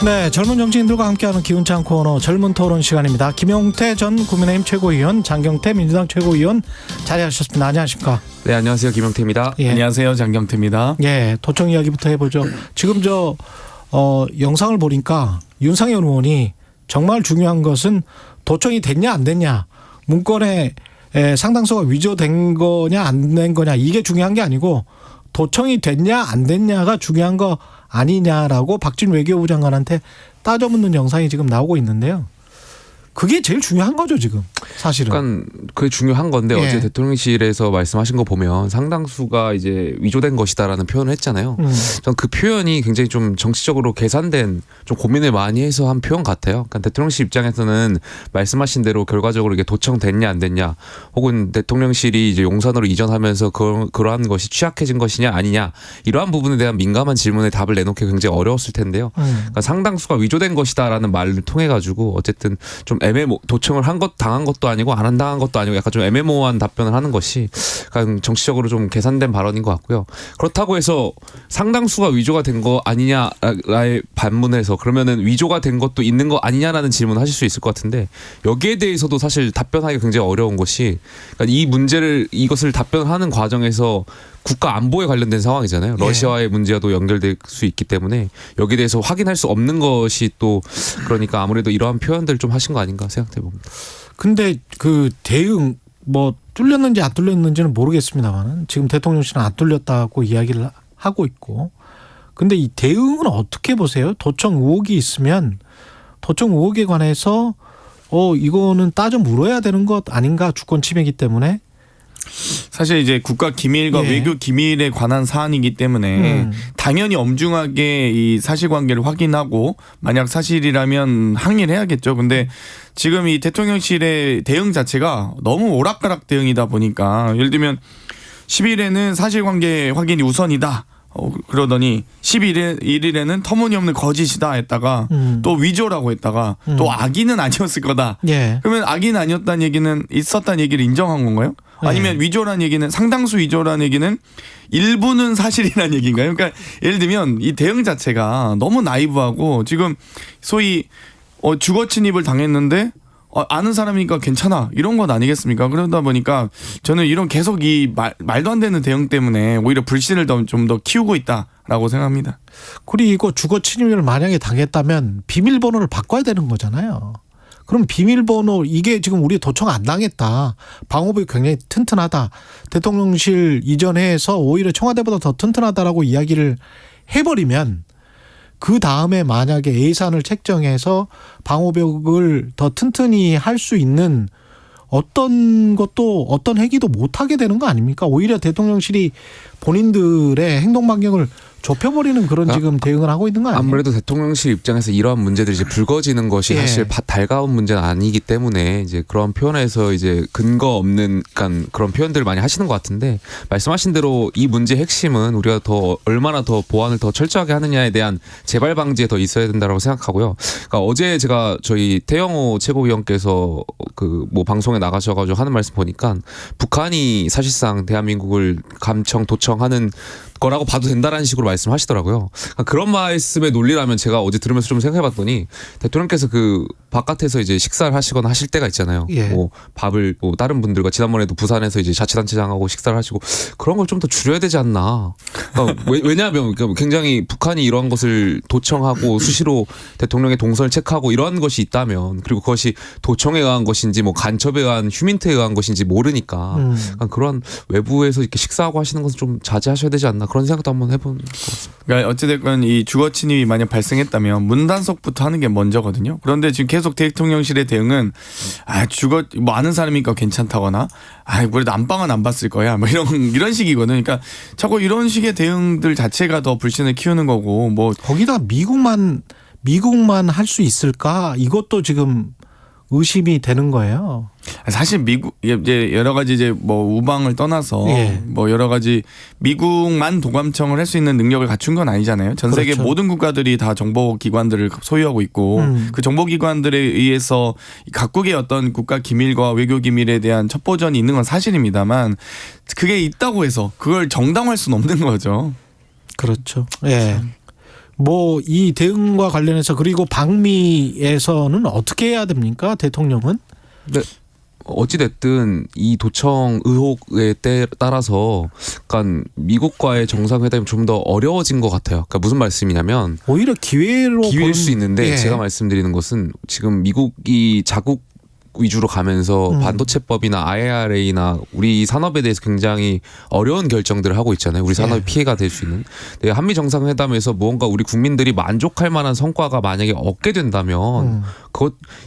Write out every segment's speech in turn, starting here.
네, 젊은 정치인들과 함께하는 기운찬 코너 젊은 토론 시간입니다. 김용태 전 국민의힘 최고위원, 장경태 민주당 최고위원 자리하셨습니다. 안녕하십니까? 네, 안녕하세요. 김용태입니다. 예. 안녕하세요. 장경태입니다. 예, 도청 이야기부터 해보죠. 지금 영상을 보니까 윤상현 의원이 정말 중요한 것은 도청이 됐냐 안 됐냐, 문건에 상당수가 위조된 거냐 안 된 거냐, 이게 중요한 게 아니고 도청이 됐냐 안 됐냐가 중요한 거 아니냐라고 박진 외교부 장관한테 따져묻는 영상이 지금 나오고 있는데요. 그게 제일 중요한 거죠, 지금 사실은. 약간 그게 중요한 건데 예. 어제 대통령실에서 말씀하신 거 보면 상당수가 이제 위조된 것이다라는 표현을 했잖아요. 전 그 표현이 굉장히 좀 정치적으로 계산된, 좀 고민을 많이 해서 한 표현 같아요. 그러니까 대통령실 입장에서는 말씀하신 대로 결과적으로 이게 도청됐냐 안 됐냐, 혹은 대통령실이 이제 용산으로 이전하면서 그러한 것이 취약해진 것이냐 아니냐, 이러한 부분에 대한 민감한 질문에 답을 내놓기 굉장히 어려웠을 텐데요. 그러니까 상당수가 위조된 것이다라는 말을 통해 가지고 어쨌든 좀 도청을 당한 것도 아니고 안 당한 것도 아니고 약간 좀 애매모호한 답변을 하는 것이 약간 정치적으로 좀 계산된 발언인 것 같고요. 그렇다고 해서 상당수가 위조가 된 거 아니냐라의 반문해서 그러면은 위조가 된 것도 있는 거 아니냐라는 질문을 하실 수 있을 것 같은데, 여기에 대해서도 사실 답변하기가 굉장히 어려운 것이, 그러니까 이것을 답변하는 과정에서 국가 안보에 관련된 상황이잖아요. 러시아와의 문제와도 연결될 수 있기 때문에 여기에 대해서 확인할 수 없는 것이 또, 그러니까 아무래도 이러한 표현들을 좀 하신 거 아닌가 생각해 봅니다. 근데 그 대응 뚫렸는지 안 뚫렸는지는 모르겠습니다만 지금 대통령실은 안 뚫렸다고 이야기를 하고 있고, 근데 이 대응은 어떻게 보세요? 도청 의혹이 있으면 도청 의혹에 관해서 이거는 따져 물어야 되는 것 아닌가, 주권 침해이기 때문에. 사실 이제 국가 기밀과 예. 외교 기밀에 관한 사안이기 때문에 당연히 엄중하게 이 사실관계를 확인하고 만약 사실이라면 항의를 해야겠죠. 근데 지금 이 대통령실의 대응 자체가 너무 오락가락 대응이다 보니까, 예를 들면 10일에는 사실관계 확인이 우선이다 그러더니 11일에는 터무니없는 거짓이다 했다가 또 위조라고 했다가 또 악의는 아니었을 거다. 예. 그러면 악의는 아니었다는 얘기는 있었다는 얘기를 인정한 건가요? 아니면 위조라는 얘기는, 상당수 위조라는 얘기는 일부는 사실이라는 얘기인가요? 그러니까 예를 들면 이 대응 자체가 너무 나이브하고, 지금 소위 주거 침입을 당했는데 아는 사람이니까 괜찮아, 이런 건 아니겠습니까? 그러다 보니까 저는 이런 계속 이 말도 안 되는 대응 때문에 오히려 불신을 좀 더 키우고 있다라고 생각합니다. 그리고 주거 침입을 만약에 당했다면 비밀번호를 바꿔야 되는 거잖아요. 그럼 비밀번호, 이게 지금 우리 도청 안 당했다, 방호비 굉장히 튼튼하다, 대통령실 이전해서 오히려 청와대보다 더 튼튼하다라고 이야기를 해버리면, 그 다음에 만약에 예산을 책정해서 방호벽을 더 튼튼히 할 수 있는 어떤 행위도 못하게 되는 거 아닙니까? 오히려 대통령실이 본인들의 행동 반경을 좁혀버리는 그런 지금 대응을 하고 있는 거 아니에요? 아무래도 대통령실 입장에서 이러한 문제들이 이제 불거지는 것이 예. 사실 달가운 문제는 아니기 때문에 이제 그런 표현에서 이제 근거 없는 그런 표현들을 많이 하시는 것 같은데, 말씀하신 대로 이 문제의 핵심은 우리가 얼마나 더 보안을 더 철저하게 하느냐에 대한 재발 방지에 더 있어야 된다고 생각하고요. 그러니까 어제 제가 저희 태영호 최고위원께서 방송에 나가셔가지고 하는 말씀 보니까 북한이 사실상 대한민국을 도청하는 거라고 봐도 된다라는 식으로 말씀하시더라고요. 그러니까 그런 말씀의 논리라면 제가 어제 들으면서 좀 생각해봤더니, 대통령께서 바깥에서 이제 식사를 하시거나 하실 때가 있잖아요. 예. 밥을 다른 분들과, 지난번에도 부산에서 이제 자치단체장하고 식사를 하시고, 그런 걸 좀 더 줄여야 되지 않나. 그러니까 왜냐하면 굉장히 북한이 이러한 것을 도청하고 수시로 대통령의 동선을 체크하고 이러한 것이 있다면, 그리고 그것이 도청에 의한 것인지 간첩에 의한 휴민트에 의한 것인지 모르니까 그러니까 그런 외부에서 이렇게 식사하고 하시는 것은 좀 자제하셔야 되지 않나, 그런 생각도 한번 해본 것 같습니다. 그러니까 어찌됐건 이 주거 침입이 만약 발생했다면 문단속부터 하는 게 먼저거든요. 그런데 지금 계속 대통령실의 대응은 아는 사람이니까 괜찮다거나 그래도 안방은 안 봤을 거야, 이런 식이거든요. 그러니까 자꾸 이런 식의 대응들 자체가 더 불신을 키우는 거고, 거기다 미국만 할 수 있을까? 이것도 지금 의심이 되는 거예요. 사실 미국 이제 여러 가지 우방을 떠나서 여러 가지 미국만 도감청을 할 수 있는 능력을 갖춘 건 아니잖아요. 전 세계 그렇죠. 모든 국가들이 다 정보기관들을 소유하고 있고 그 정보기관들에 의해서 각국의 어떤 국가 기밀과 외교 기밀에 대한 첩보전이 있는 건 사실입니다만, 그게 있다고 해서 그걸 정당화할 수는 없는 거죠. 그렇죠. 예. 뭐 이 대응과 관련해서 그리고 방미에서는 어떻게 해야 됩니까? 대통령은? 네. 어찌됐든 이 도청 의혹에 따라서 약간 미국과의 정상회담이 좀 더 어려워진 것 같아요. 그러니까 무슨 말씀이냐면 오히려 기회일 수 있는데 예. 제가 말씀드리는 것은 지금 미국이 자국 위주로 가면서 반도체법이나 IRA나 우리 산업에 대해서 굉장히 어려운 결정들을 하고 있잖아요. 우리 산업이 피해가 될 수 있는. 네, 한미 정상회담에서 무언가 우리 국민들이 만족할 만한 성과가 만약에 얻게 된다면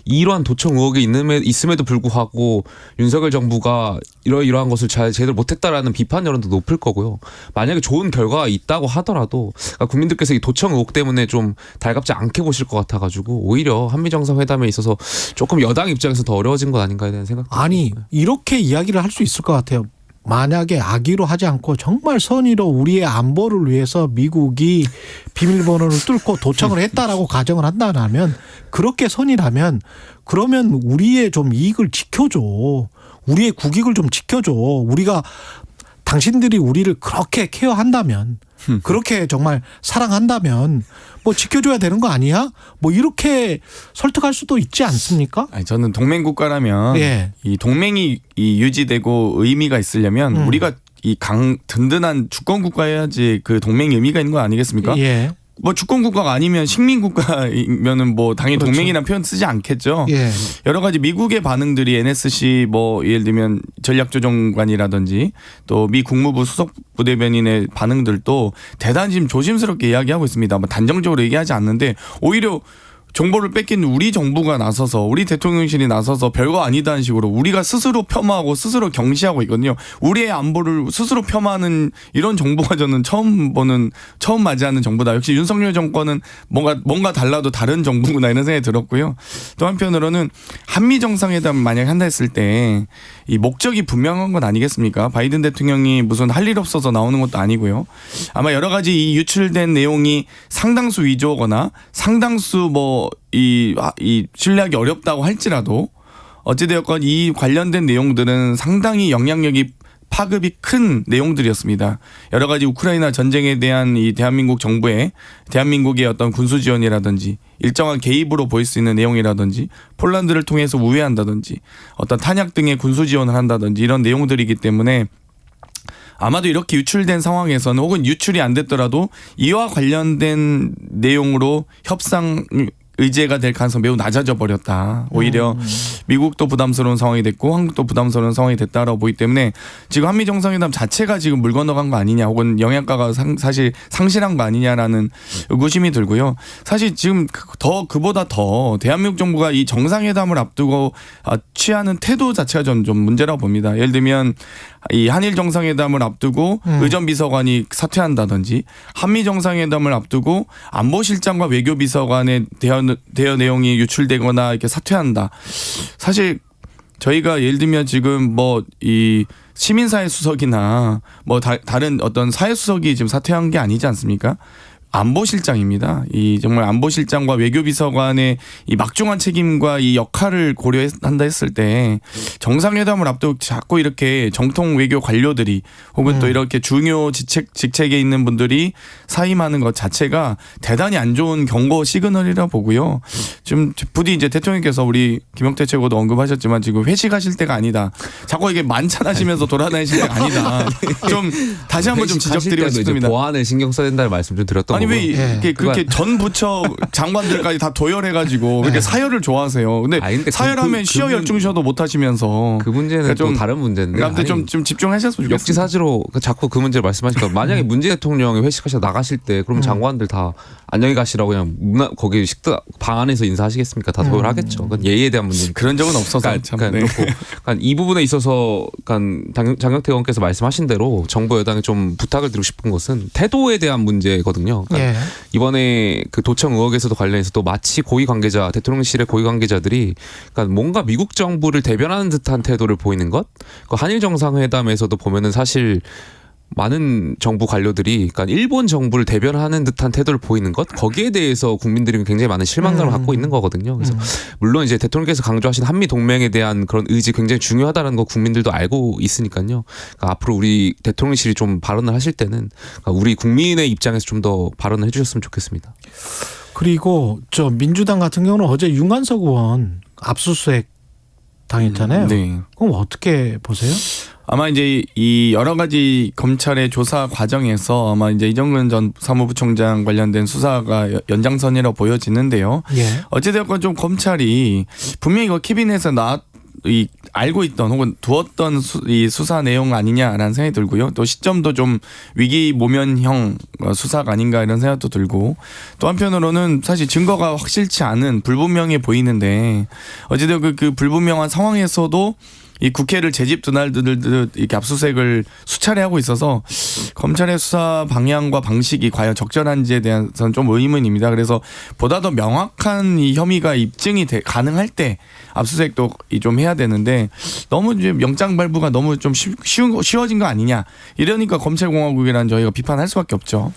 이러한 도청 의혹이 있음에도 불구하고 윤석열 정부가 이러한 것을 제대로 못했다라는 비판 여론도 높을 거고요. 만약에 좋은 결과가 있다고 하더라도 그러니까 국민들께서 이 도청 의혹 때문에 좀 달갑지 않게 보실 것 같아가지고 오히려 한미 정상회담에 있어서 조금 여당 입장에서 더 어려워진 것 아닌가에 대한 생각도 아니 듭니다. 이렇게 이야기를 할 수 있을 것 같아요. 만약에 악의로 하지 않고 정말 선의로 우리의 안보를 위해서 미국이 비밀번호를 뚫고 도청을 했다라고 가정을 한다면 그렇게 선이라면 그러면 우리의 좀 이익을 지켜줘. 우리의 국익을 좀 지켜줘. 우리가 당신들이 우리를 그렇게 케어한다면 그렇게 정말 사랑한다면 뭐 지켜줘야 되는 거 아니야? 뭐 이렇게 설득할 수도 있지 않습니까? 아니, 저는 동맹 국가라면 예. 이 동맹이 이 유지되고 의미가 있으려면 우리가 이 든든한 주권 국가여야지 그 동맹 의미가 있는 거 아니겠습니까? 예. 뭐 주권 국가가 아니면 식민 국가이면은 뭐 당연히 그렇죠. 동맹이라는 표현 쓰지 않겠죠. 예. 여러 가지 미국의 반응들이 NSC 뭐 예를 들면 전략조정관이라든지 또 미 국무부 수석 부대변인의 반응들도 대단히 지금 조심스럽게 이야기하고 있습니다. 뭐 단정적으로 얘기하지 않는데 오히려 정보를 뺏긴 우리 정부가 나서서 우리 대통령실이 나서서 별거 아니다는 식으로 우리가 스스로 폄하하고 스스로 경시하고 있거든요. 우리의 안보를 스스로 폄하하는 이런 정부가 저는 처음 맞이하는 정부다. 역시 윤석열 정권은 뭔가 달라도 다른 정부구나 이런 생각이 들었고요. 또 한편으로는 한미 정상회담 만약 한다 했을 때 이 목적이 분명한 건 아니겠습니까? 바이든 대통령이 무슨 할 일 없어서 나오는 것도 아니고요. 아마 여러 가지 이 유출된 내용이 상당수 위조거나 상당수 이 신뢰하기 어렵다고 할지라도 어찌되었건 이 관련된 내용들은 상당히 영향력이 파급이 큰 내용들이었습니다. 여러 가지 우크라이나 전쟁에 대한 이 대한민국의 어떤 군수 지원이라든지 일정한 개입으로 보일 수 있는 내용이라든지 폴란드를 통해서 우회한다든지 어떤 탄약 등의 군수 지원을 한다든지 이런 내용들이기 때문에 아마도 이렇게 유출된 상황에서는 혹은 유출이 안 됐더라도 이와 관련된 내용으로 협상 의제가 될 가능성이 매우 낮아져 버렸다. 오히려 미국도 부담스러운 상황이 됐고 한국도 부담스러운 상황이 됐다라고 보기 때문에 지금 한미 정상회담 자체가 지금 물 건너간 거 아니냐 혹은 영향가가 사실 상실한 거 아니냐라는 의구심이 들고요. 사실 지금 그보다 더 대한민국 정부가 이 정상회담을 앞두고 취하는 태도 자체가 좀 문제라고 봅니다. 예를 들면 이 한일 정상회담을 앞두고 의전비서관이 사퇴한다든지 한미 정상회담을 앞두고 안보실장과 외교비서관의 대화 내용이 유출되거나 이렇게 사퇴한다. 사실 저희가 예를 들면 지금 이 시민사회 수석이나 다른 어떤 사회 수석이 지금 사퇴한 게 아니지 않습니까? 안보실장입니다. 이 정말 안보실장과 외교비서관의 이 막중한 책임과 이 역할을 고려한다 했을 때 정상회담을 앞두고 자꾸 이렇게 정통 외교 관료들이 혹은 또 이렇게 중요 직책에 있는 분들이 사임하는 것 자체가 대단히 안 좋은 경고 시그널이라 보고요. 지금 부디 이제 대통령께서 우리 김영태 최고도 언급하셨지만 지금 회식하실 때가 아니다. 자꾸 이게 만찬하시면서 돌아다니실 때가 아니다. 좀 다시 한번 좀 지적드리고 싶습니다. 보안에 신경 써야 된다는 말씀 좀 드렸던 아니 왜 예. 그렇게 전 부처 장관들까지 다 도열해가지고 그렇게 사열을 좋아하세요. 근데 사열하면 시어 열중셔도 못 하시면서 그 문제는 그러니까 또 다른 문제인데. 아무튼 좀 집중하셨으면 좋겠습니다. 역지사지로 자꾸 그 문제를 말씀하시니까 만약에 문재인 대통령이 회식하셔서 나가실 때 그럼 장관들 다 안녕히 가시라고 그냥 거기 식당 방 안에서 인사하시겠습니까? 다 도열하겠죠. 그건 예의에 대한 문제니까. 그런 적은 없어서 참. 네. 이 부분에 있어서 장경태 의원께서 말씀하신 대로 정부 여당에 좀 부탁을 드리고 싶은 것은 태도에 대한 문제거든요. 그러니까 이번에 그 도청 의혹에서도 관련해서 또 마치 고위 관계자 대통령실의 고위 관계자들이 그러니까 뭔가 미국 정부를 대변하는 듯한 태도를 보이는 것. 그 한일 정상회담에서도 보면은 사실 많은 정부 관료들이 그러니까 일본 정부를 대변하는 듯한 태도를 보이는 것 거기에 대해서 국민들이 굉장히 많은 실망감을 갖고 있는 거거든요. 그래서 물론 이제 대통령께서 강조하신 한미 동맹에 대한 그런 의지 굉장히 중요하다는 거 국민들도 알고 있으니까요. 그러니까 앞으로 우리 대통령실이 좀 발언을 하실 때는 그러니까 우리 국민의 입장에서 좀 더 발언을 해주셨으면 좋겠습니다. 그리고 저 민주당 같은 경우는 어제 윤관석 의원 압수수색 당했잖아요. 네. 그럼 어떻게 보세요? 아마 이제 이 여러 가지 검찰의 조사 과정에서 아마 이제 이정근 전 사무부총장 관련된 수사가 연장선이라고 보여지는데요. 예. 어찌되었건 좀 검찰이 분명히 이거 캐비넷에서 알고 있던 혹은 두었던 이 수사 내용 아니냐라는 생각이 들고요. 또 시점도 좀 위기 모면형 수사가 아닌가 이런 생각도 들고 또 한편으로는 사실 증거가 확실치 않은 불분명해 보이는데 어찌되었건 그 불분명한 상황에서도 이 국회를 제집 드날듯 이렇게 압수수색을 수차례 하고 있어서 검찰의 수사 방향과 방식이 과연 적절한지에 대해서는 좀 의문입니다. 그래서 보다 더 명확한 이 혐의가 입증이 가능할 때 압수수색도 좀 해야 되는데 너무 이제 영장 발부가 너무 좀 쉬워진 거 아니냐 이러니까 검찰공화국이라는 저희가 비판할 수밖에 없죠.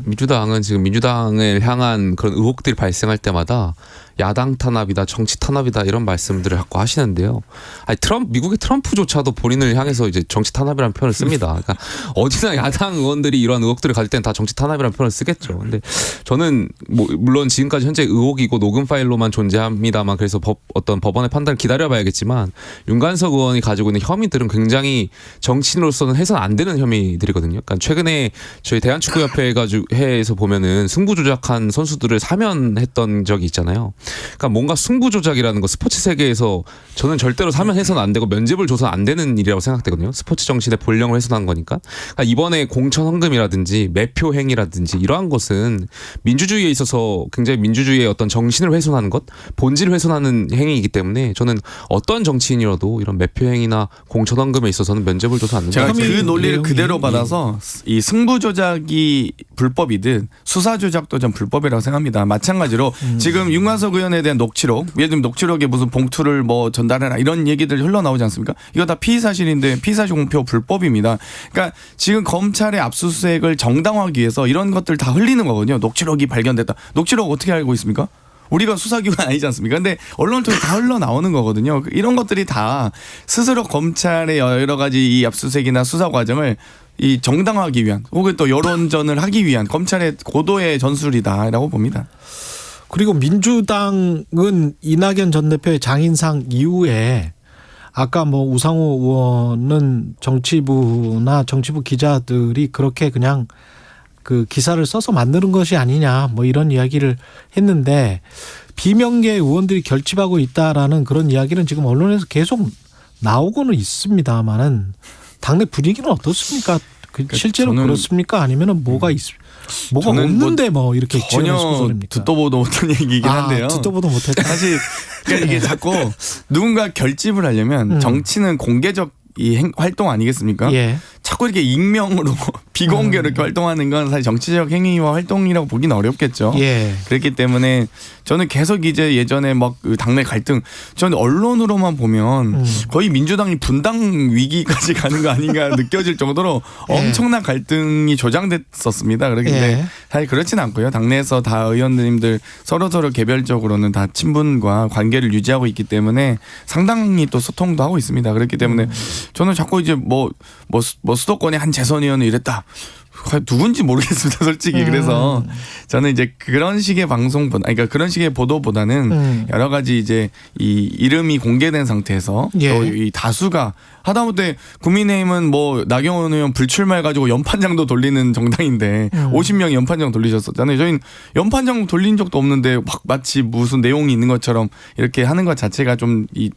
민주당은 지금 민주당을 향한 그런 의혹들이 발생할 때마다 야당 탄압이다, 정치 탄압이다 이런 말씀들을 자꾸 하시는데요. 아니 미국의 트럼프조차도 본인을 향해서 이제 정치 탄압이라는 표현을 씁니다. 그러니까 어디나 야당 의원들이 이러한 의혹들을 가질 때는 다 정치 탄압이라는 표현을 쓰겠죠. 근데 저는 뭐 물론 지금까지 현재 의혹이고 녹음 파일로만 존재합니다만 그래서 어떤 법원의 판단을 기다려봐야겠지만 윤관석 의원이 가지고 있는 혐의들은 굉장히 정치인으로서는 해서는 안 되는 혐의들이거든요. 그러니까 최근에 저희 대한축구협회에서 보면은 승부 조작한 선수들을 사면했던 적이 있잖아요. 그러니까 뭔가 승부 조작이라는 거 스포츠 세계에서 저는 절대로 사면해서는 안 되고 면죄부를 줘서는 안 되는 일이라고 생각되거든요. 스포츠 정신의 본령을 훼손한 거니까. 그러니까 이번에 공천 헌금이라든지 매표 행위라든지 이러한 것은 민주주의에 있어서 굉장히 민주주의의 어떤 정신을 훼손하는 것, 본질을 훼손하는 행위이기 때문에 저는 어떤 정치인이라도 이런 매표 행위나 공천 헌금에 있어서는 면죄부를 줘서 안 된다. 제가 그 논리를 그대로 받아서 이 승부 조작이 불법이든 수사 조작도 전 불법이라고 생각합니다. 마찬가지로 지금 윤관석 의원에 대한 녹취록, 예를 들면 녹취록에 무슨 봉투를 뭐 전달해라 이런 얘기들 흘러나오지 않습니까? 이거 다 피의사실인데 피의사실 공표 불법입니다. 그러니까 지금 검찰의 압수수색을 정당화하기 위해서 이런 것들 다 흘리는 거거든요. 녹취록이 발견됐다. 녹취록 어떻게 알고 있습니까? 우리가 수사기관 아니지 않습니까? 근데 언론을 통해 다 흘러나오는 거거든요. 이런 것들이 다 스스로 검찰의 여러 가지 이 압수수색이나 수사 과정을 이 정당화하기 위한 혹은 또 여론전을 하기 위한 검찰의 고도의 전술이다라고 봅니다. 그리고 민주당은 이낙연 전 대표의 장인상 이후에 아까 뭐 우상호 의원은 정치부나 정치부 기자들이 그렇게 그냥 그 기사를 써서 만드는 것이 아니냐 뭐 이런 이야기를 했는데 비명계 의원들이 결집하고 있다라는 그런 이야기는 지금 언론에서 계속 나오고는 있습니다만은 당내 분위기는 어떻습니까? 실제로 그렇습니까? 아니면은 뭐가 없는데 뭐 이렇게 전혀 듣도 보도 못한 얘기이긴 한데요. 듣도 보도 못했다. 사실 그러니까 이게 자꾸 누군가 결집을 하려면 정치는 공개적 이 활동 아니겠습니까? 예. 자꾸 이렇게 익명으로 비공개로 이렇게 활동하는 건 사실 정치적 행위와 활동이라고 보기는 어렵겠죠. 예. 그렇기 때문에 저는 계속 이제 예전에 막 그 당내 갈등, 저는 언론으로만 보면 거의 민주당이 분당 위기까지 가는 거 아닌가 느껴질 정도로 예. 엄청난 갈등이 조장됐었습니다. 그런데 예. 사실 그렇진 않고요. 당내에서 다 의원님들 서로 개별적으로는 다 친분과 관계를 유지하고 있기 때문에 상당히 또 소통도 하고 있습니다. 그렇기 때문에 저는 자꾸 이제 뭐 수도권의 한 재선 의원이 이랬다. 누군지 모르겠습니다, 솔직히. 그래서 저는 이제 그런 식의 방송보다, 그러니까 그런 식의 보도보다는 여러 가지 이제 이 이름이 공개된 상태에서 예. 또 이 다수가 하다못해 국민의힘은 뭐 나경원 의원 불출마해가지고 연판장도 돌리는 정당인데 50명이 연판장 돌리셨었잖아요. 저희는 연판장 돌린 적도 없는데 막 마치 무슨 내용이 있는 것처럼 이렇게 하는 것 자체가 좀 이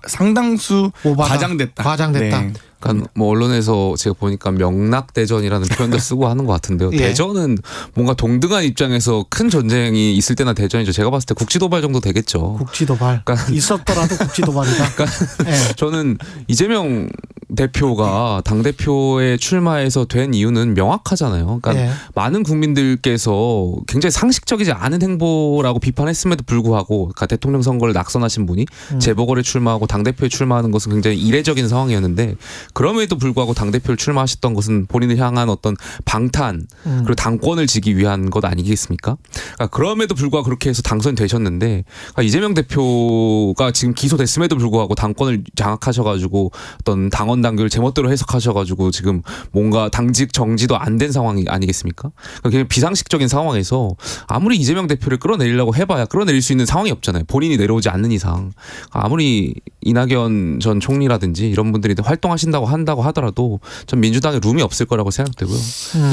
상당수 과장됐다. 네. 그러니까 뭐 언론에서 제가 보니까 명락대전이라는 표현도 쓰고 하는 것 같은데요. 예. 대전은 뭔가 동등한 입장에서 큰 전쟁이 있을 때나 대전이죠. 제가 봤을 때 국지도발 정도 되겠죠. 국지도발. 있었더라도 국지도발이다. 그러니까 예. 저는 이재명 대표가 당 대표에 출마해서 된 이유는 명확하잖아요. 그러니까 예. 많은 국민들께서 굉장히 상식적이지 않은 행보라고 비판했음에도 불구하고, 그러니까 대통령 선거를 낙선하신 분이 재보궐에 출마하고 당 대표에 출마하는 것은 굉장히 이례적인 상황이었는데, 그럼에도 불구하고 당 대표를 출마하셨던 것은 본인을 향한 어떤 방탄 그리고 당권을 지기 위한 것 아니겠습니까? 그러니까 그럼에도 불구하고 그렇게 해서 당선되셨는데, 그러니까 이재명 대표가 지금 기소됐음에도 불구하고 당권을 장악하셔가지고 어떤 당원 당규를 제멋대로 해석하셔가지고 지금 뭔가 당직 정지도 안 된 상황이 아니겠습니까? 그러니까 그냥 비상식적인 상황에서 아무리 이재명 대표를 끌어내리려고 해봐야 끌어내릴 수 있는 상황이 없잖아요. 본인이 내려오지 않는 이상. 아무리 이낙연 전 총리라든지 이런 분들이 활동하신다고 한다고 하더라도 전 민주당에 룸이 없을 거라고 생각되고요.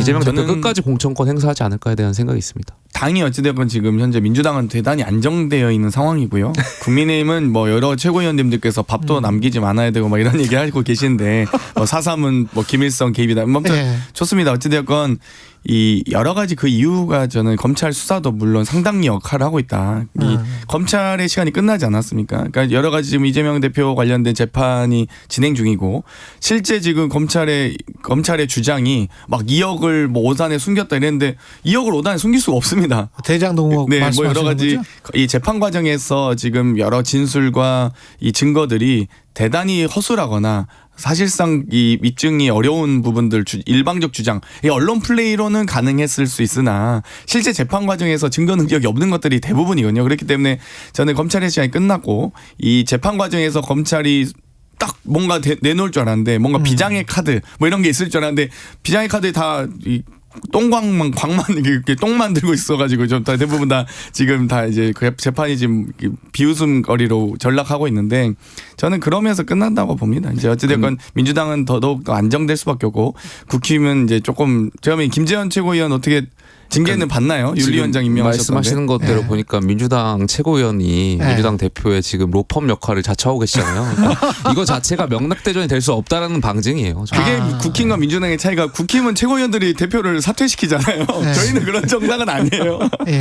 이재명 대표 저는 끝까지 공천권 행사하지 않을까에 대한 생각이 있습니다. 당이 어찌되건 지금 현재 민주당은 대단히 안정되어 있는 상황이고요. 국민의힘은 뭐 여러 최고위원님들께서 밥도 남기지 말아야 되고 막 이런 얘기하고 계신데, 뭐 4.3은 뭐 김일성 개입이다. 뭐 아무튼 예. 좋습니다. 어찌되건 이 여러 가지 그 이유가 저는 검찰 수사도 물론 상당히 역할을 하고 있다. 이 검찰의 시간이 끝나지 않았습니까? 그러니까 여러 가지 지금 이재명 대표 관련된 재판이 진행 중이고, 실제 지금 검찰의 주장이 막 2억을 뭐 오산에 숨겼다 이랬는데 2억을 오산에 숨길 수가 없습니다. 대장동목 네, 뭐 말씀하시는 여러 가지 거죠? 이 재판 과정에서 지금 여러 진술과 이 증거들이 대단히 허술하거나 사실상 이 입증이 어려운 부분들, 일방적 주장, 이 언론 플레이로는 가능했을 수 있으나 실제 재판 과정에서 증거 능력이 없는 것들이 대부분이거든요. 그렇기 때문에 저는 검찰의 시간이 끝났고, 이 재판 과정에서 검찰이 딱 뭔가 내놓을 줄 알았는데, 뭔가 비장의 카드 뭐 이런 게 있을 줄 알았는데, 비장의 카드에 다 이 광만 이렇게 똥만 들고 있어가지고 좀 다 대부분 다 지금 다 이제 그 재판이 지금 비웃음거리로 전락하고 있는데, 저는 그러면서 끝난다고 봅니다. 이제 어찌됐건 민주당은 더더욱 더 안정될 수밖에 없고, 국힘은 이제 조금 제가 보면 김재현 최고위원 어떻게 징계는 받나요? 윤리위원장 임명하셨던데. 말씀하시는 것대로 네. 보니까 민주당 최고위원이 네. 민주당 대표의 지금 로펌 역할을 자처하고 계시잖아요. 그러니까 이거 자체가 명락대전이 될 수 없다라는 방증이에요. 그게 국힘과 민주당의 차이가, 국힘은 최고위원들이 대표를 사퇴시키잖아요. 네. 저희는 그런 정당은 아니에요. 예.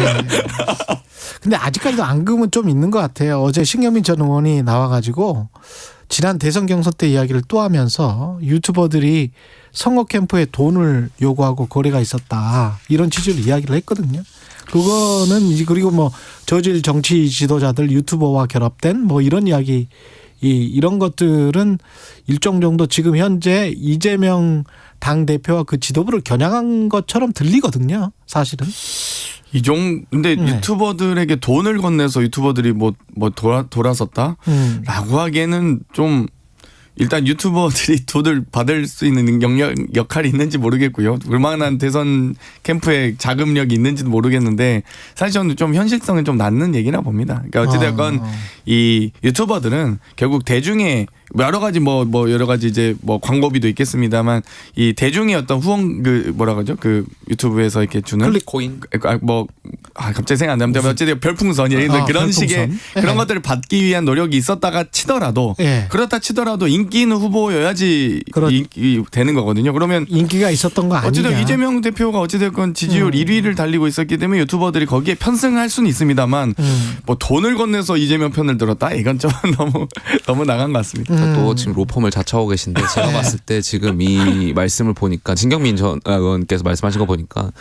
근데 아직까지도 앙금은 좀 있는 것 같아요. 어제 신경민 전 의원이 나와가지고 지난 대선 경선 때 이야기를 또 하면서 유튜버들이 선거 캠프에 돈을 요구하고 거래가 있었다, 이런 취지로 이야기를 했거든요. 그거는 그리고 뭐 저질 정치 지도자들 유튜버와 결합된 뭐 이런 이야기, 이런 것들은 일정 정도 지금 현재 이재명 당 대표와 그 지도부를 겨냥한 것처럼 들리거든요, 사실은. 근데 네. 유튜버들에게 돈을 건네서 유튜버들이 뭐 돌아섰다? 라고 하기에는 좀, 일단 유튜버들이 돈을 받을 수 있는 역할이 있는지 모르겠고요. 그만한 대선 캠프에 자금력이 있는지도 모르겠는데, 사실 저는 좀 현실성은 좀 낮는 얘기라 봅니다. 그러니까 어찌됐건 이 유튜버들은 결국 대중의 여러 가지 여러 가지 이제 뭐 광고비도 있겠습니다만, 이 대중의 어떤 후원, 그 뭐라 그러죠? 그 유튜브에서 이렇게 주는 클릭코인. 갑자기 생각 안 납니다. 어쨌든 별풍선 그런 별풍선. 식의 그런 예. 것들을 받기 위한 노력이 있었다가 치더라도, 예. 그렇다 치더라도 인기 있는 후보여야지 되는 거거든요. 그러면 인기가 있었던 거 아니냐. 어쨌든 이재명 대표가 어찌됐건 지지율 1위를 달리고 있었기 때문에 유튜버들이 거기에 편승할 수는 있습니다만, 뭐 돈을 건네서 이재명 편을 들었다? 이건 좀 너무 나간 것 같습니다. 또 지금 로펌을 자처하고 계신데, 제가 봤을 때 지금 이 말씀을 보니까, 진경민 전 의원께서 말씀하신 거 보니까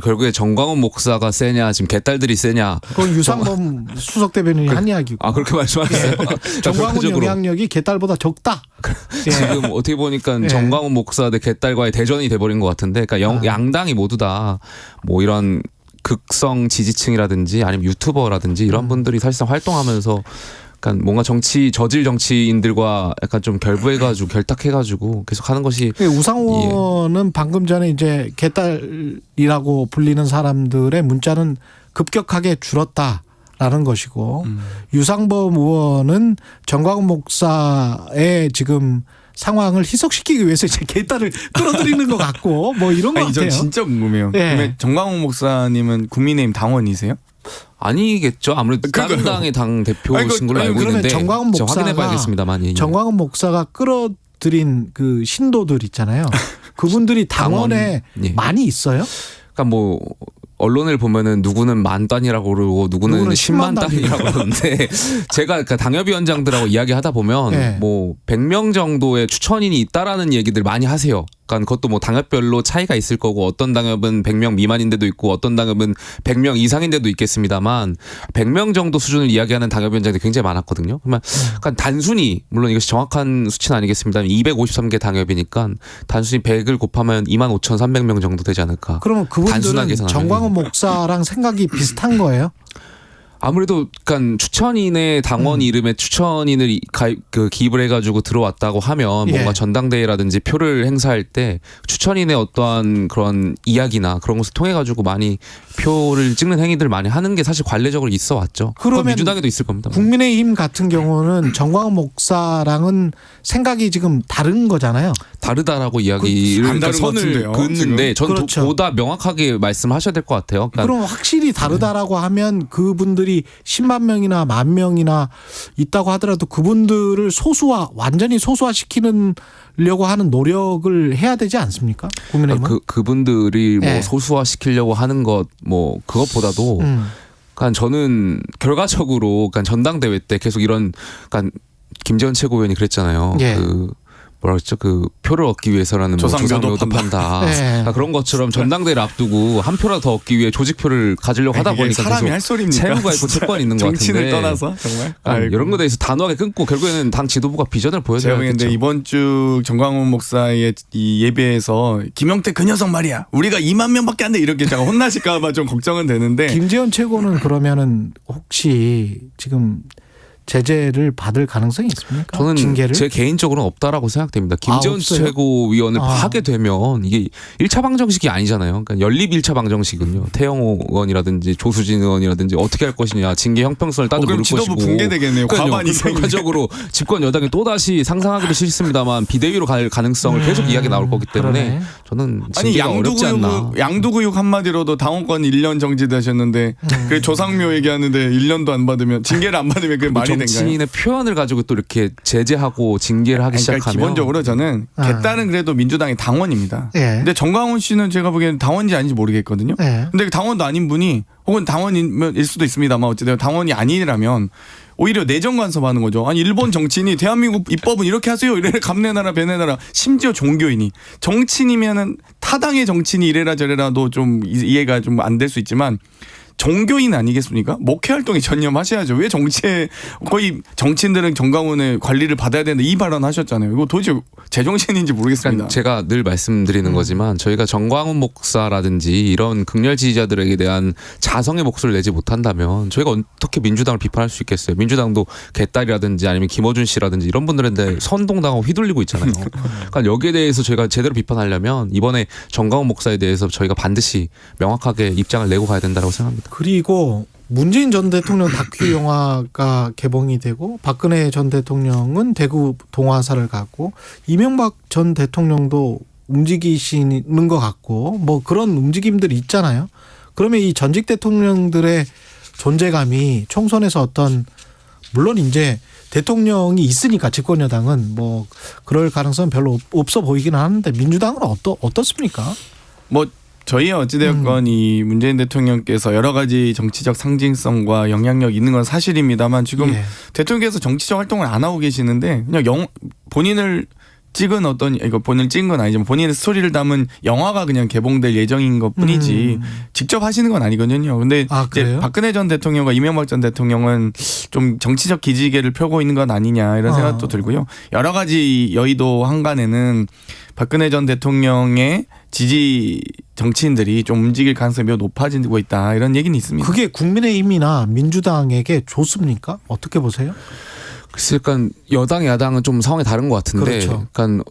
결국에 정광훈 목사가 세냐, 지금 개딸들이 세냐. 그건 유상범 수석 대변인이 한 이야기고. 아, 그렇게 말씀하셨어요? 정광훈 결과적으로 영향력이 개딸보다 적다. 예. 지금 어떻게 보니까 예. 정광훈 목사 대 개딸과의 대전이 돼버린 것 같은데, 그러니까 양당이 모두 다 뭐 이런 극성 지지층이라든지 아니면 유튜버라든지 이런 분들이 사실상 활동하면서 약간 뭔가 저질 정치인들과 약간 좀 결부해가지고 결탁해가지고 계속 하는 것이. 우상호는 방금 전에 이제 개딸이라고 불리는 사람들의 문자는 급격하게 줄었다라는 것이고, 유상범 의원은 정광훈 목사의 지금 상황을 희석시키기 위해서 이제 개딸을 끌어들이는 것 같고, 뭐 이런 것 아니, 전 같아요. 진짜 궁금해요. 예. 그러면 정광훈 목사님은 국민의힘 당원이세요? 아니겠죠. 아무래도 다른 그러니까요. 당의 당 대표신 걸로 아니, 알고 그러면 있는데 정광훈 제가 목사가- 확인해봐야겠습니다만. 예. 정광훈 목사가 끌어들인 그 신도들 있잖아요. 그분들이 당원에 예. 많이 있어요? 그러니까 뭐 언론을 보면은 누구는 만 단위라고 그러고 누구는 10만 단위라고 그러는데 제가 그러니까 당협위원장들하고 이야기하다 보면 네. 뭐 100명 정도의 추천인이 있다라는 얘기들 많이 하세요. 그러니까 그것도 뭐 당협별로 차이가 있을 거고 어떤 당협은 100명 미만인데도 있고 어떤 당협은 100명 이상인데도 있겠습니다만 100명 정도 수준을 이야기하는 당협위원장들이 굉장히 많았거든요. 그러면 그러니까 단순히 물론 이것이 정확한 수치는 아니겠습니다만 253개 당협이니까 단순히 100을 곱하면 25,300명 정도 되지 않을까. 그러면 단순하게 그분들은 계산하면. 정광훈 목사랑 생각이 비슷한 거예요? 아무래도 그러니까 추천인의 당원 이름에 추천인을 기입을 해가지고 들어왔다고 하면 뭔가 예. 전당대회라든지 표를 행사할 때 추천인의 어떠한 그런 이야기나 그런 것을 통해 가지고 많이 표를 찍는 행위들 많이 하는 게 사실 관례적으로 있어 왔죠. 그러면 민주당에도 있을 겁니다. 국민의힘 같은 경우는 정광훈 목사랑은 생각이 지금 다른 거잖아요. 다르다라고 이야기를 안 다른 것 선을 같은데요, 긋는데 전 그렇죠. 보다 명확하게 말씀하셔야 될 것 같아요. 그러니까 그럼 확실히 다르다라고 하면 그분들이 10만 명이나 만 명이나 있다고 하더라도 그분들을 완전히 소수화시키려고 하는 노력을 해야 되지 않습니까? 국민의힘은? 그분들이 뭐 네. 소수화시키려고 하는 것 뭐 그것보다도 그러니까 저는 결과적으로 그러니까 전당대회 때 계속 이런 그러니까 김재원 최고위원이 그랬잖아요. 예. 뭐라 그랬죠? 그 표를 얻기 위해서라는 조상묘도 판다. 네. 그러니까 그런 것처럼 전당대회를 앞두고 한 표라도 더 얻기 위해 조직표를 가지려고 하다 그게 보니까 사람이 계속 할 소리입니까? 채무가 있고 채권이 있는 것 같은데 정치를 떠나서 정말 그러니까 이런 거에 대해서 단호하게 끊고 결국에는 당 지도부가 비전을 제가 보여줘야겠죠. 보기에는 이번 주 정광훈 목사의 이 예배에서 김영태 그 녀석 말이야 우리가 2만 명밖에 안 돼 이렇게 제가 혼나실까 봐 좀 걱정은 되는데 김재원 최고는 그러면은 혹시 지금 제재를 받을 가능성이 있습니까? 저는 징계를? 제 개인적으로는 없다라고 생각됩니다. 김재원 없어요? 최고위원을 아. 하게 되면 이게 1차 방정식이 아니잖아요. 그러니까 연립 1차 방정식은요. 태영호 의원이라든지 조수진 의원이라든지 어떻게 할 것이냐. 징계 형평성을 따져 그럼 물을 지도부 것이고. 붕괴되겠네요. 과반 이상이. 결과적으로 집권 여당이 또다시 상상하기도 싫습니다만 비대위로 갈 가능성을 계속 이야기 나올 거기 때문에 그러네. 저는 아니 징계가 어렵지 않나. 양도구육 한마디로도 당원권 1년 정지되셨는데 그 조상묘 얘기하는데 1년도 안 받으면 징계를 안 받으면 그게 말이 된가요? 정치인의 표현을 가지고 또 이렇게 제재하고 징계를 하기 그러니까 시작하면 기본적으로 저는 개딸은 그래도 민주당의 당원입니다. 예. 근데 정광훈 씨는 제가 보기에는 당원인지 아닌지 모르겠거든요. 예. 근데 당원도 아닌 분이 혹은 당원일 수도 있습니다만 어쨌든 당원이 아니라면 오히려 내정 간섭하는 거죠. 아니 일본 정치인이 대한민국 입법은 이렇게 하세요. 이래라 감내나라 배내나라 심지어 종교인이 정치인이면은 타당의 정치인이 이래라 저래라도 좀 이해가 좀 안 될 수 있지만 종교인 아니겠습니까? 목회 활동에 전념하셔야죠. 왜 정치에 거의 정치인들은 정광훈의 관리를 받아야 되는데 이 발언 하셨잖아요. 이거 도대체 제정신인지 모르겠습니다. 그러니까 제가 늘 말씀드리는 거지만 저희가 정광훈 목사라든지 이런 극렬 지지자들에게 대한 자성의 목소리를 내지 못한다면 저희가 어떻게 민주당을 비판할 수 있겠어요. 민주당도 개딸이라든지 아니면 김어준 씨라든지 이런 분들한테 선동당하고 휘둘리고 있잖아요. 그러니까 여기에 대해서 저희가 제대로 비판하려면 이번에 정광훈 목사에 대해서 저희가 반드시 명확하게 입장을 내고 가야 된다고 생각합니다. 그리고 문재인 전 대통령 다큐 영화가 개봉이 되고 박근혜 전 대통령은 대구 동화사를 갔고 이명박 전 대통령도 움직이시는 것 같고 뭐 그런 움직임들이 있잖아요. 그러면 이 전직 대통령들의 존재감이 총선에서 어떤 물론 이제 대통령이 있으니까 집권 여당은 뭐 그럴 가능성은 별로 없어 보이기는 하는데 민주당은 어떻습니까? 뭐 저희 어찌되었건 이 문재인 대통령께서 여러 가지 정치적 상징성과 영향력 있는 건 사실입니다만 지금 예. 대통령께서 정치적 활동을 안 하고 계시는데 그냥 본인을 찍은 이거 본인을 찍은 건 아니지만 본인의 스토리를 담은 영화가 그냥 개봉될 예정인 것 뿐이지 직접 하시는 건 아니거든요. 근데 이제 박근혜 전 대통령과 이명박 전 대통령은 좀 정치적 기지개를 펴고 있는 건 아니냐 이런 생각도 들고요. 여러 가지 여의도 한간에는 박근혜 전 대통령의 지지 정치인들이 좀 움직일 가능성이 매우 높아지고 있다 이런 얘기는 있습니다. 그게 국민의힘이나 민주당에게 좋습니까? 어떻게 보세요? 글쎄, 그러니까 여당 야당은 좀 상황이 다른 것 같은데, 그렇죠. 그러니까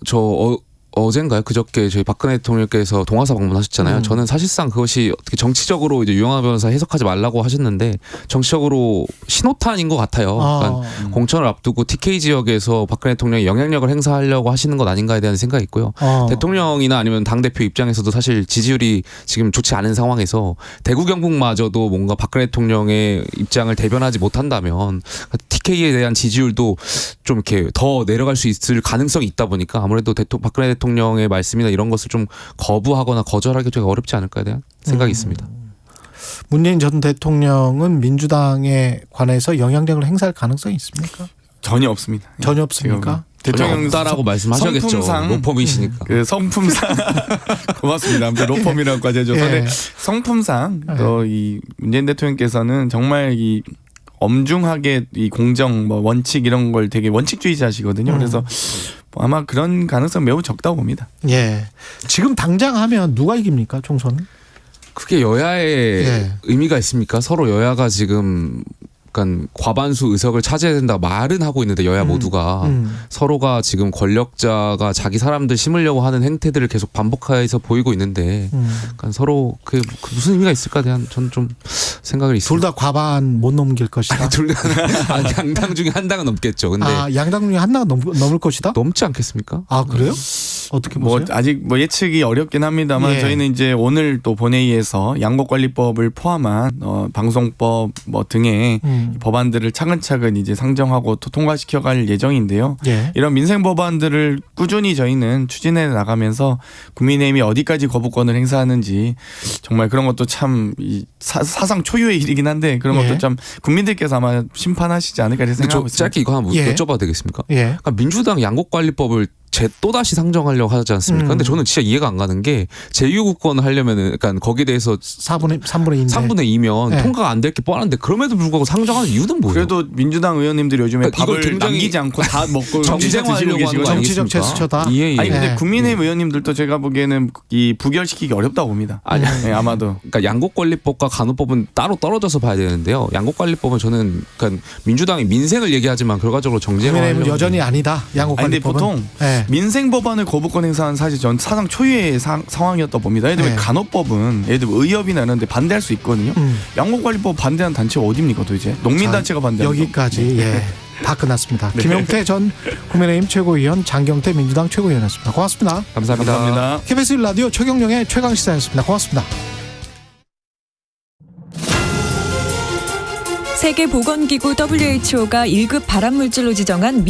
어젠가요? 그저께 저희 박근혜 대통령께서 동화사 방문하셨잖아요. 저는 사실상 그것이 어떻게 정치적으로 이제 유영하 변호사 해석하지 말라고 하셨는데 정치적으로 신호탄인 것 같아요. 그러니까 공천을 앞두고 TK 지역에서 박근혜 대통령이 영향력을 행사하려고 하시는 것 아닌가에 대한 생각이 있고요. 대통령이나 아니면 당대표 입장에서도 사실 지지율이 지금 좋지 않은 상황에서 대구 경북마저도 뭔가 박근혜 대통령의 입장을 대변하지 못한다면 TK에 대한 지지율도 좀 이렇게 더 내려갈 수 있을 가능성이 있다 보니까 아무래도 박근혜 대통령의 말씀이나 이런 것을 좀 거부하거나 거절하기가 어렵지 않을까에 대한 생각이 있습니다. 문재인 전 대통령은 민주당에 관해서 영향력을 행사할 가능성이 있습니까? 전혀 없습니다. 전혀 없습니까? 대통령 없다라고 말씀하셔야겠죠. 성품상 로펌이시니까. 그 성품상 고맙습니다. 아무튼 로펌이라고까지 해줘서 예. 근데 성품상 또 이 문재인 대통령께서는 정말 이 엄중하게 이 공정 뭐 원칙 이런 걸 되게 원칙주의자시거든요. 그래서 뭐 아마 그런 가능성 매우 적다고 봅니다. 예. 지금 당장 하면 누가 이깁니까, 총선은? 그게 여야의 예. 의미가 있습니까? 서로 여야가 지금 약간 과반수 의석을 차지해야 된다 말은 하고 있는데 여야 모두가 서로가 지금 권력자가 자기 사람들 심으려고 하는 행태들을 계속 반복해서 보이고 있는데 약간 서로 그게 무슨 의미가 있을까 대한 전 좀 생각을 둘 있습니다. 다 과반 못 넘길 것이다. 둘 다 양당 중에 한 당은 넘겠죠. 근데 양당 중에 한 당은 넘을 것이다? 넘지 않겠습니까? 아, 그래요? 어떻게 뭐 보세요? 아직 뭐 예측이 어렵긴 합니다만 예. 저희는 이제 오늘 또 본회의에서 양곡관리법을 포함한 방송법 뭐 등의 법안들을 차근차근 이제 상정하고 또 통과시켜갈 예정인데요. 예. 이런 민생 법안들을 꾸준히 저희는 추진해 나가면서 국민의힘이 어디까지 거부권을 행사하는지 정말 그런 것도 참 사상 초유의 일이긴 한데 그런 예. 것도 참 국민들께서 아마 심판하시지 않을까 이렇게 생각하고 있습니다. 짧게 이거 하나 예. 여쭤봐도 되겠습니까? 예. 그러니까 민주당 양곡관리법을 또다시 상정하려고 하지 않습니까? 근데 저는 진짜 이해가 안 가는 게 제2구권을 하려면은 약간 거기에 대해서 3분의 2인데. 3분의 2면 네. 통과가 안 될 게 뻔한데 그럼에도 불구하고 상정하는 이유는 뭐예요? 그래도 민주당 의원님들이 요즘에 그러니까 이걸 밥을 굉장히 남기지 않고 다 먹고 정쟁화하려고 드시고 하는 계시거든요. 거 정치적 아니겠습니까? 제스처다. 예, 예. 아니 근데 네. 국민의힘 의원님들도 제가 보기에는 이 부결시키기 어렵다고 봅니다. 아니, 네, 아마도. 그러니까 양곡관리법과 간호법은 따로 떨어져서 봐야 되는데요. 양곡관리법은 저는 그러니까 민주당이 민생을 얘기하지만 결과적으로 국민의힘은 정쟁화하려고 여전히 아니다. 아니 근데 양곡관리법은. 보통 예. 민생 법안을 거부권 행사한 사실 전 사상 초유의 상황이었다 봅니다. 예를 들면 네. 간호법은 예를 들면 의협이나 이런 데 반대할 수 있거든요. 양곡관리법 반대하는 단체가 어디입니까 도대체? 농민단체가 반대하는 거. 여기까지 예. 다 끝났습니다. 네. 김용태 전 국민의힘 최고위원, 장경태 민주당 최고위원이었습니다. 고맙습니다. 감사합니다. 감사합니다. KBS 1라디오 최경영의 최강시사였습니다. 고맙습니다. 세계보건기구 WHO가 1급 발암물질로 지정한